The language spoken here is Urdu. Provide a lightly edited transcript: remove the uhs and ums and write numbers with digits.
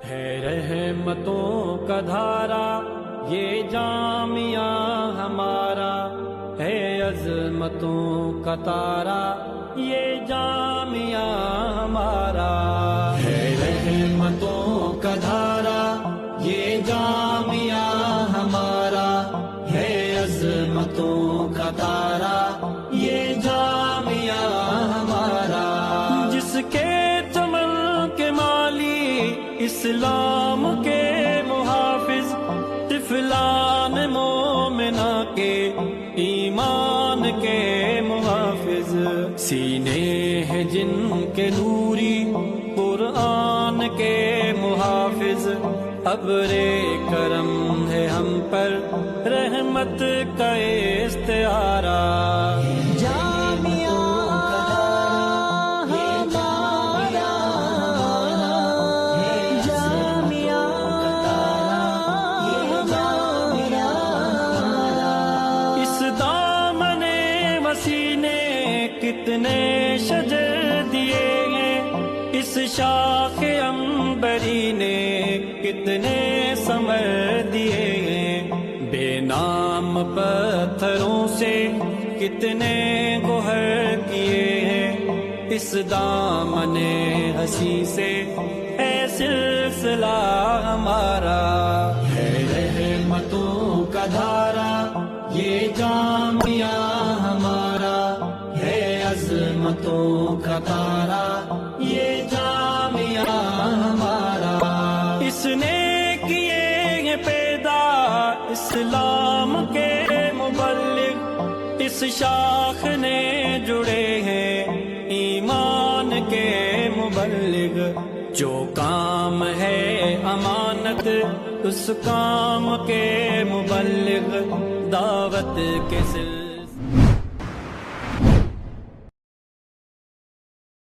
ہے رحمتوں کا دھارا یہ جامعہ ہمارا، ہے عظمتوں کا تارا یہ جامعہ ہمارا، ہے رحمتوں کا دھارا یہ جامعہ ہمارا، ہے عظمتوں کا تارا یہ جامعہ ہمارا، جس کے چمن کے مالی اسلام کے محافظ، طفلان مومنہ کے ایمان کے محافظ، سینے ہیں جن کے نوری قرآن کے محافظ، ابر کرم ہے ہم پر رحمت کا استعارہ، کتنے شجر دیے ہیں اس شاخ عنبری نے، کتنے ثمر دیے ہیں، بے نام پتھروں سے کتنے گوہر کیے ہیں، اس دامن ہنسی سے ہے سلسلہ ہمارا، ہے رحمتوں کا دھارا یہ جامعہ ہمارا، عظمتوں کا تارا یہ جامعہ ہمارا، اس نے کیے ہیں پیدا اسلام کے مبلغ، اس شاخ نے جڑے ہیں ایمان کے مبلغ، جو کام ہے امانت اس کام کے مبلغ، دعوت کے سلسلے